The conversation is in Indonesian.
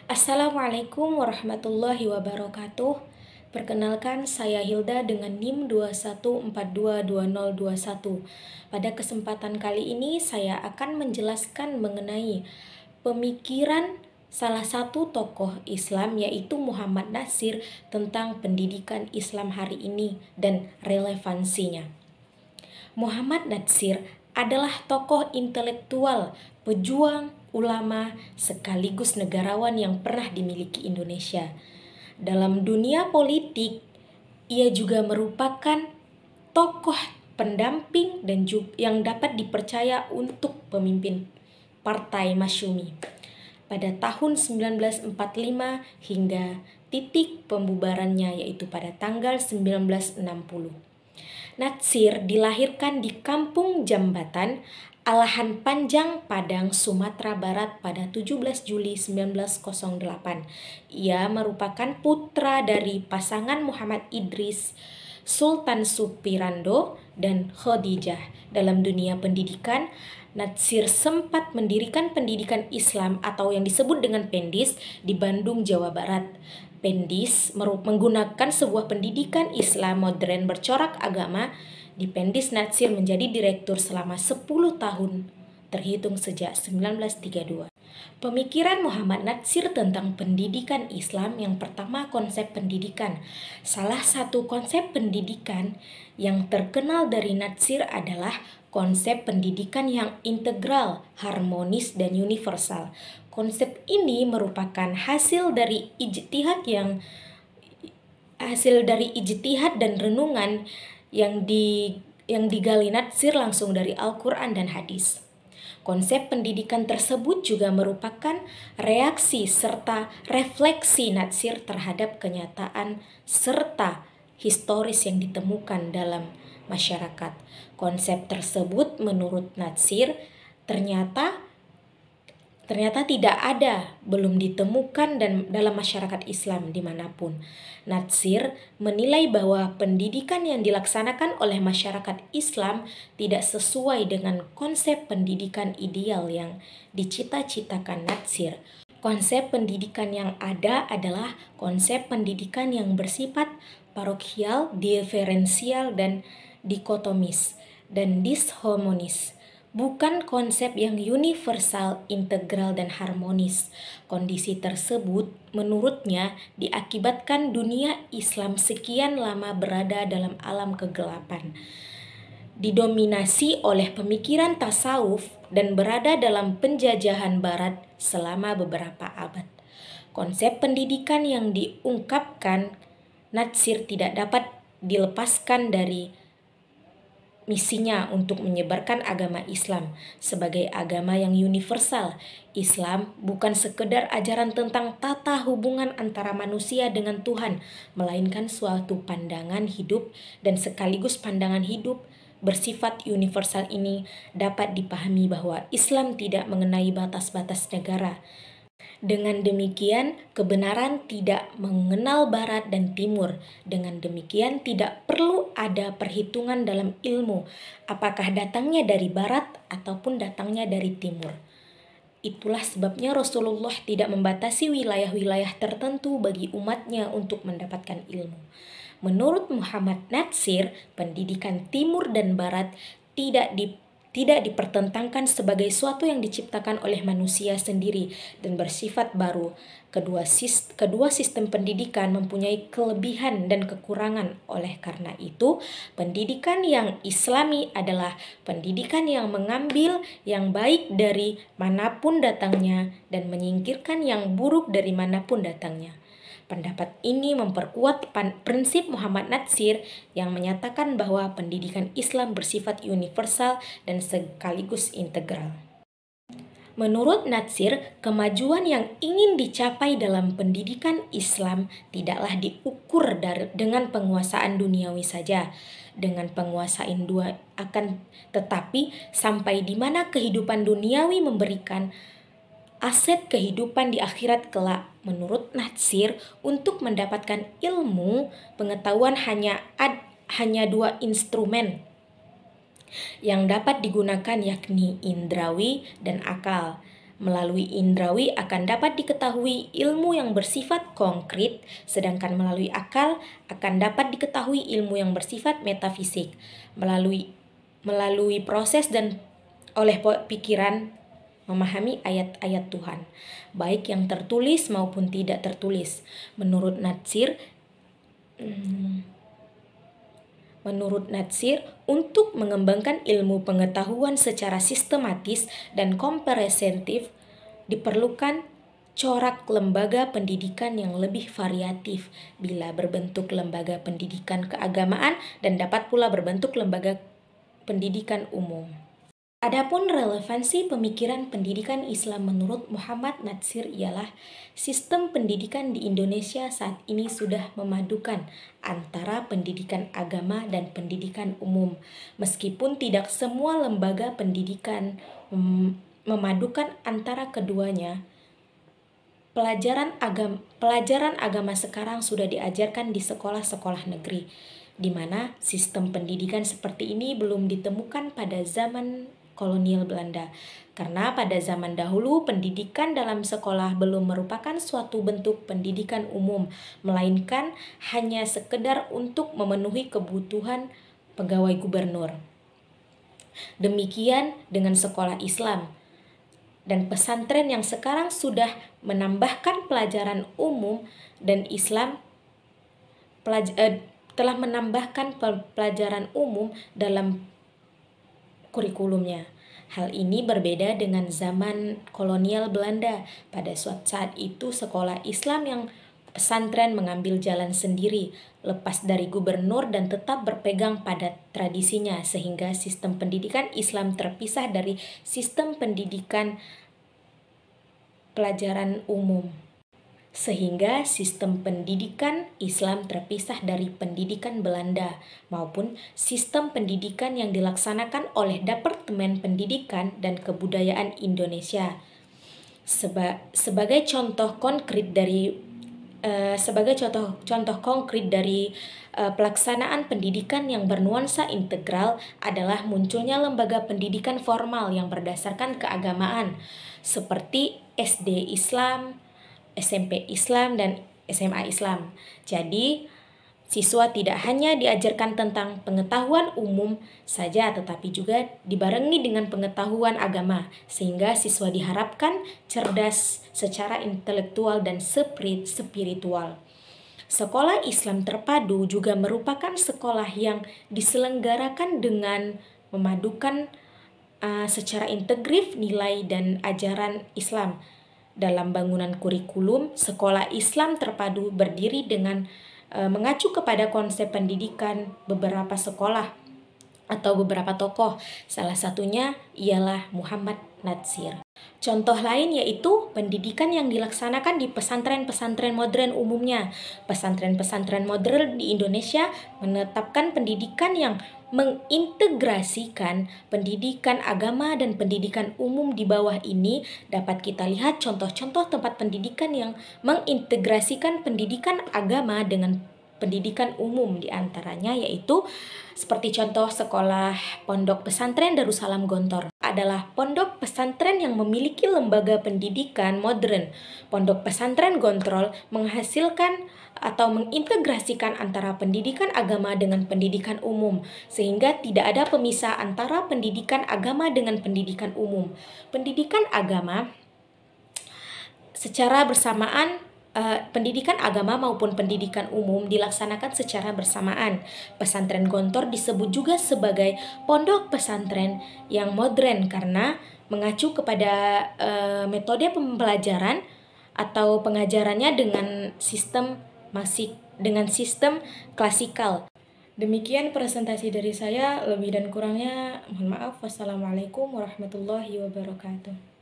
Assalamualaikum warahmatullahi wabarakatuh. Perkenalkan, saya Hilda dengan NIM 21422021. Pada kesempatan kali ini saya akan menjelaskan mengenai pemikiran salah satu tokoh Islam yaitu Muhammad Natsir tentang pendidikan Islam hari ini dan relevansinya. Muhammad Natsir adalah tokoh intelektual, pejuang, ulama, sekaligus negarawan yang pernah dimiliki Indonesia. Dalam dunia politik, ia juga merupakan tokoh pendamping dan yang dapat dipercaya untuk pemimpin Partai Masyumi pada tahun 1945 hingga titik pembubarannya yaitu pada tanggal 1960. Natsir dilahirkan di Kampung Jambatan, Alahan Panjang, Padang, Sumatera Barat pada 17 Juli 1908. Ia merupakan putra dari pasangan Muhammad Idris, Sultan Supirando, dan Khadijah. Dalam dunia pendidikan, Natsir sempat mendirikan pendidikan Islam atau yang disebut dengan Pendis di Bandung, Jawa Barat. Pendis menggunakan sebuah pendidikan Islam modern bercorak agama. Di Pendis, Natsir menjadi direktur selama 10 tahun, terhitung sejak 1932. Pemikiran Muhammad Natsir tentang pendidikan Islam yang pertama, konsep pendidikan. Salah satu konsep pendidikan yang terkenal dari Natsir adalah konsep pendidikan yang integral, harmonis, dan universal. Konsep ini merupakan hasil dari ijtihad dan renungan yang digali Natsir langsung dari Al-Quran dan hadis. Konsep pendidikan tersebut juga merupakan reaksi serta refleksi Natsir terhadap kenyataan serta historis yang ditemukan dalam masyarakat. Konsep tersebut menurut Natsir ternyata tidak ada, belum ditemukan dan dalam masyarakat Islam dimanapun. Natsir menilai bahwa pendidikan yang dilaksanakan oleh masyarakat Islam tidak sesuai dengan konsep pendidikan ideal yang dicita-citakan Natsir. Konsep pendidikan yang ada adalah konsep pendidikan yang bersifat parokial, diferensial, dan dikotomis, dan disharmonis. Bukan konsep yang universal, integral, dan harmonis. Kondisi tersebut menurutnya diakibatkan dunia Islam sekian lama berada dalam alam kegelapan, didominasi oleh pemikiran tasawuf dan berada dalam penjajahan barat selama beberapa abad. Konsep pendidikan yang diungkapkan Natsir tidak dapat dilepaskan dari misinya untuk menyebarkan agama Islam sebagai agama yang universal. Islam bukan sekedar ajaran tentang tata hubungan antara manusia dengan Tuhan, melainkan suatu pandangan hidup, dan sekaligus pandangan hidup bersifat universal ini dapat dipahami bahwa Islam tidak mengenai batas-batas negara. Dengan demikian, kebenaran tidak mengenal barat dan timur. Dengan demikian, tidak perlu ada perhitungan dalam ilmu, apakah datangnya dari barat ataupun datangnya dari timur. Itulah sebabnya Rasulullah tidak membatasi wilayah-wilayah tertentu bagi umatnya untuk mendapatkan ilmu. Menurut Muhammad Natsir, pendidikan timur dan barat tidak dipertentangkan sebagai suatu yang diciptakan oleh manusia sendiri dan bersifat baru. Kedua sistem pendidikan mempunyai kelebihan dan kekurangan. Oleh karena itu, pendidikan yang Islami adalah pendidikan yang mengambil yang baik dari manapun datangnya dan menyingkirkan yang buruk dari manapun datangnya. Pendapat ini memperkuat prinsip Muhammad Natsir yang menyatakan bahwa pendidikan Islam bersifat universal dan sekaligus integral. Menurut Natsir, kemajuan yang ingin dicapai dalam pendidikan Islam tidaklah diukur dengan penguasaan duniawi saja, dengan penguasaan tetapi sampai di mana kehidupan duniawi memberikan aset kehidupan di akhirat kelak. Menurut Natsir, untuk mendapatkan ilmu, pengetahuan hanya dua instrumen yang dapat digunakan, yakni indrawi dan akal. Melalui indrawi akan dapat diketahui ilmu yang bersifat konkret, sedangkan melalui akal akan dapat diketahui ilmu yang bersifat metafisik. Melalui proses dan oleh pikiran memahami ayat-ayat Tuhan, baik yang tertulis maupun tidak tertulis. Menurut Natsir, untuk mengembangkan ilmu pengetahuan secara sistematis dan komprehensif diperlukan corak lembaga pendidikan yang lebih variatif bila berbentuk lembaga pendidikan keagamaan dan dapat pula berbentuk lembaga pendidikan umum. Adapun relevansi pemikiran pendidikan Islam menurut Muhammad Natsir ialah sistem pendidikan di Indonesia saat ini sudah memadukan antara pendidikan agama dan pendidikan umum. Meskipun tidak semua lembaga pendidikan memadukan antara keduanya, pelajaran agama sekarang sudah diajarkan di sekolah-sekolah negeri, di mana sistem pendidikan seperti ini belum ditemukan pada zaman kolonial Belanda. Karena pada zaman dahulu pendidikan dalam sekolah belum merupakan suatu bentuk pendidikan umum, melainkan hanya sekedar untuk memenuhi kebutuhan pegawai gubernur. Demikian dengan sekolah Islam dan pesantren yang sekarang sudah menambahkan pelajaran umum, dan Islam telah menambahkan pelajaran umum dalam kurikulumnya. Hal ini berbeda dengan zaman kolonial Belanda. Pada suatu saat itu sekolah Islam yang pesantren mengambil jalan sendiri, lepas dari gubernur dan tetap berpegang pada tradisinya, sehingga sistem pendidikan Islam terpisah dari sistem pendidikan pelajaran umum. Sehingga sistem pendidikan Islam terpisah dari pendidikan Belanda maupun sistem pendidikan yang dilaksanakan oleh Departemen Pendidikan dan Kebudayaan Indonesia. Sebagai contoh konkret dari pelaksanaan pendidikan yang bernuansa integral adalah munculnya lembaga pendidikan formal yang berdasarkan keagamaan seperti SD Islam, SMP Islam, dan SMA Islam. Jadi, siswa tidak hanya diajarkan tentang pengetahuan umum saja, tetapi juga dibarengi dengan pengetahuan agama, sehingga siswa diharapkan cerdas secara intelektual dan spiritual. Sekolah Islam terpadu juga merupakan sekolah yang diselenggarakan dengan memadukan secara integratif nilai dan ajaran Islam. Dalam bangunan kurikulum, sekolah Islam terpadu berdiri dengan mengacu kepada konsep pendidikan beberapa sekolah atau beberapa tokoh. Salah satunya ialah Muhammad Natsir. Contoh lain yaitu pendidikan yang dilaksanakan di pesantren-pesantren modern umumnya. Pesantren-pesantren modern di Indonesia menetapkan pendidikan yang mengintegrasikan pendidikan agama dan pendidikan umum. Di bawah ini dapat kita lihat contoh-contoh tempat pendidikan yang mengintegrasikan pendidikan agama dengan pendidikan umum, di antaranya yaitu seperti contoh sekolah Pondok Pesantren Darussalam Gontor adalah pondok pesantren yang memiliki lembaga pendidikan modern. Pondok Pesantren Gontrol menghasilkan atau mengintegrasikan antara pendidikan agama dengan pendidikan umum, sehingga tidak ada pemisah antara pendidikan agama dengan pendidikan umum. Pendidikan agama secara bersamaan, pendidikan agama maupun pendidikan umum dilaksanakan secara bersamaan. Pesantren Gontor disebut juga sebagai pondok pesantren yang modern karena mengacu kepada metode pembelajaran atau pengajarannya dengan sistem klasikal. Demikian presentasi dari saya, lebih dan kurangnya mohon maaf. Wassalamualaikum warahmatullahi wabarakatuh.